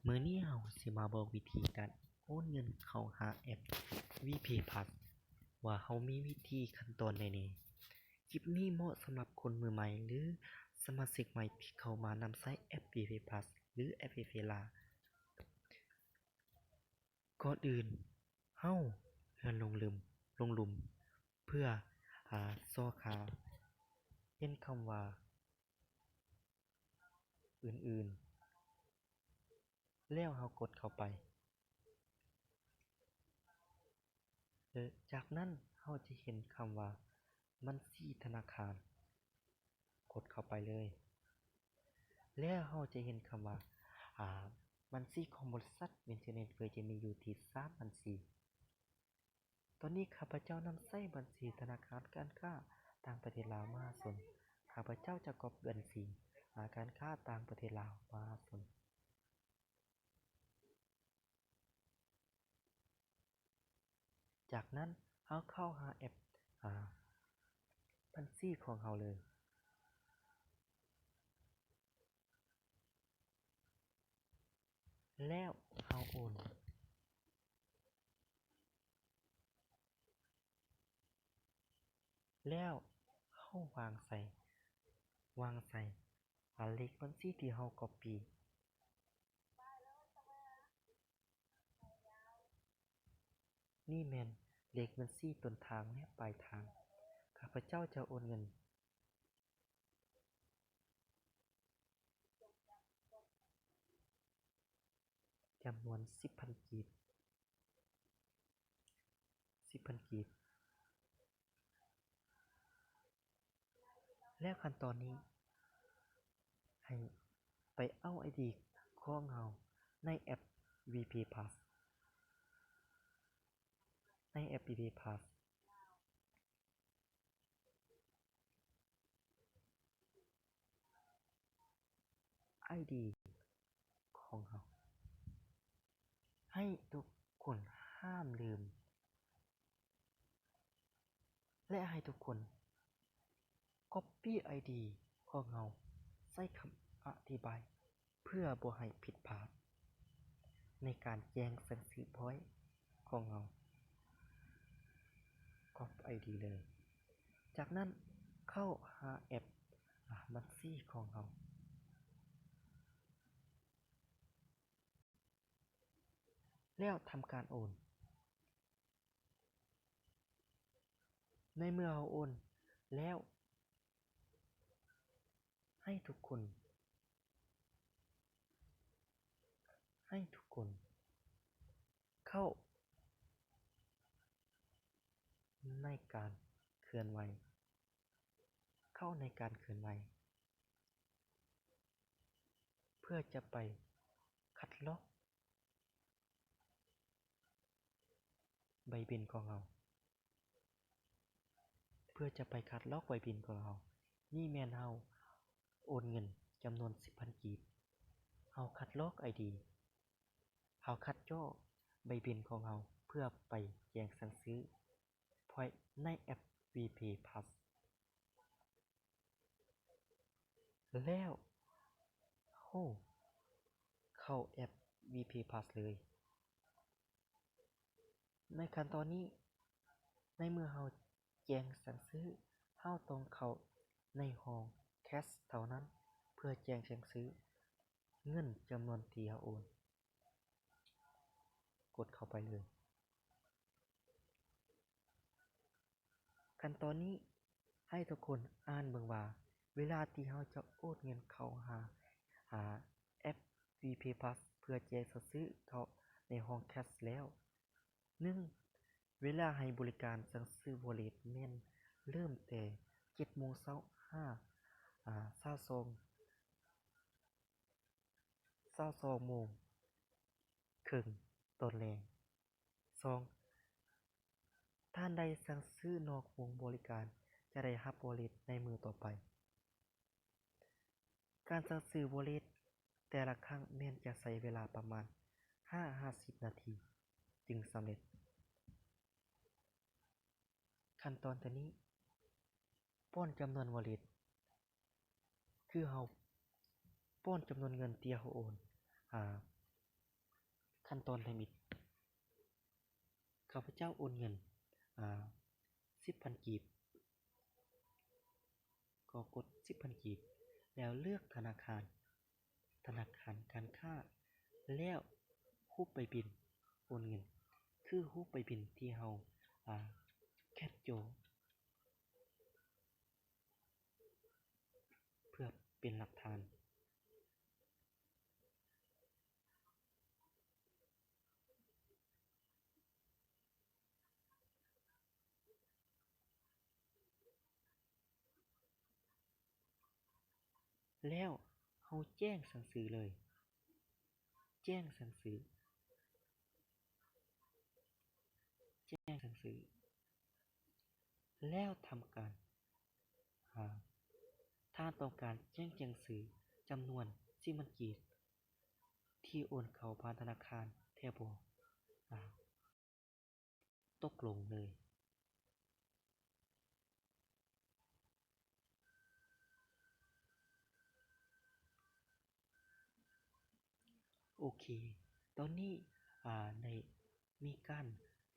มื้อนี้เราสิมาบอกวิธีการโอนเงินเข้าหาแอป VPay Plus ว่าเรามีวิธีขั้นตอนใดแหน่คลิปนี้เหมาะสำหรับคนมือใหม่หรือสมาชิกใหม่ที่เข้ามานำใช้แอป VPay Plus หรือแอป VPayLah ก่อนอื่นเราเลื่อนลงหลุมเพื่อซอขาเห็นคำว่าอื่นๆแล้วเรากดเข้าไปจากนั้นเราจะเห็นคำว่าบัญชีธนาคารกดเข้าไปเลยแล้วเราจะเห็นคำว่าบัญชีของบริษัทเมนเทนเนนซ์จะมีอยู่ที่3บัญชีตอนนี้ข้าพเจ้านำใช้บัญชีธนาคารการค้าต่างประเทศลาวมหาชนข้าพเจ้าจะก๊อปบัญชีการค้าต่างประเทศลาวมหาชนจากนั้นเราเข้าหาแอปบัญชีของเราเลยแล้วเราโอนแล้วเราวางใส่เลขบัญชีที่เราก๊อปปี้นี่แม่นเลขบัญชีต้นทางและปลายทางข้าพเจ้าจะโอนเงินจำนวน 10,000 กีบแล้วขั้นตอนนี้ให้ไปเอา ID ของเราในแอป VPay Plus ID ของเราให้ทุกคนห้ามลืมและให้ทุกคน Copy ID ของเราใส่คำอธิบายเพื่อบ่ให้ผิดพลาดในการแจ้งสั่งซื้อ Point ของเรา Copy ID เลยจากนั้นเข้าหาแอปบัญชีของเราแล้วทำการโอนในเมื่อเราโอนแล้วให้ทุกคนเข้าในการเคลื่อนไหวเพื่อจะไปคัดลอกใบบินของเรานี่แม่นเราโอนเงินจำนวน 10,000 กีบเราคัดลอก ID เราคัดย่อใบบินของเราเพื่อไปแจ้งสั่งซื้อ Point ในแอป VPay Plus แล้วเราเข้าแอป VPay Plus เลยในขั้นตอนนี้ในเมื่อเราแจ้งสั่งซื้อเราต้องเข้าในห้อง Cash เท่านั้นเพื่อแจ้งสั่งซื้อเงินจำนวนที่เราโอนกดเข้าไปเลยขั้นตอนนี้ให้ทุกคนอ่านเบิ่งว่าเวลาที่เราจะโอนเงินเข้าหาแอป VPay Plus เพื่อแจ้งสั่งซื้อเข้าในห้อง Cash แล้ว 1. เวลาให้บริการสั่งซื้อ Wallet แม่นเริ่มแต่ 7:22 โมงครึ่งตอนแลง 2. ท่านใดสั่งซื้อนอกวงบริการจะได้รับ Wallet ในมื้อต่อไปการสั่งซื้อ Wallet แต่ละครั้งแม่นจะใช้เวลาประมาณ 50 นาทีจึงสำเร็จขั้นตอนตัวนี้ป้อนจำนวน Wallet คือเราป้อนจำนวนเงินที่เราโอน ขั้นตอนทำอิฐข้าพเจ้าโอนเงิน10,000 กีบก็กด10,000 กีบแล้วเลือกธนาคารการค้าแล้วรูปใบบิลโอนเงินคือรูปใบบิลที่เราแคปโจเพื่อเป็นหลักฐานแล้วเราแจ้งสั่งซื้อเลยแจ้งสั่งซื้อแล้วทำการถ้าต้องการแจ้งสั่งซื้อจำนวน10,000 กีบที่โอนเข้าผ่านธนาคารแท้บ่ตกลงเลยโอเคตอนนี้ได้มีการ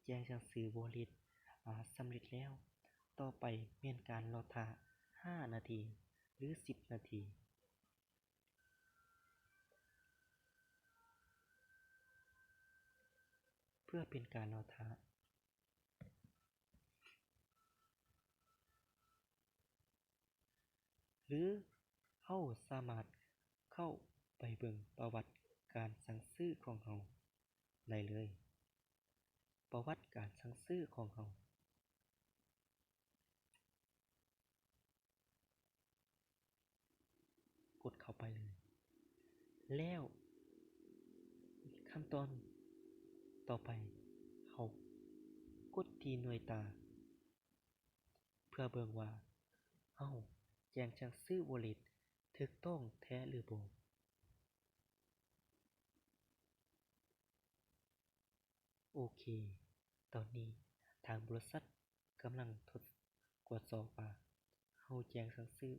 แจ้งสั่งซื้อ Wallet สำเร็จแล้วต่อไปแม่นการรอท่า5 นาทีหรือ10 นาทีเพื่อเป็นการรอท่าหรือเราสามารถเข้าไปเบิ่งประวัติการสั่งซื้อของเราได้เลยประวัติการสั่งซื้อของเรากดเข้าไปเลยแล้วขั้นตอนต่อไปเรากดที่หน่วยตาเพื่อเบิ่งว่าเราแจ้งสั่งซื้อ Wallet ถูกต้องแท้หรือบ่โอเคตอนนี้ทางบริษัทกำลังตรวจสอบว่าเราแจ้งสั่งซื้อ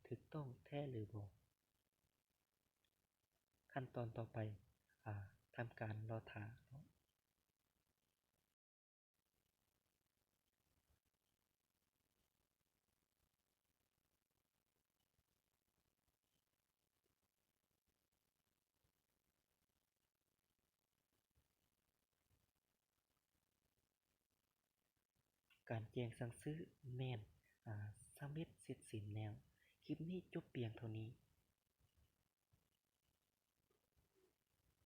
ถูกต้องแท้หรือบ่ขั้นตอนต่อไปทำการรอท่าการแจ้งสั่งซื้อแม่นสำเร็จเสร็จสิ้นแล้วคลิปนี้จบเพียงเท่านี้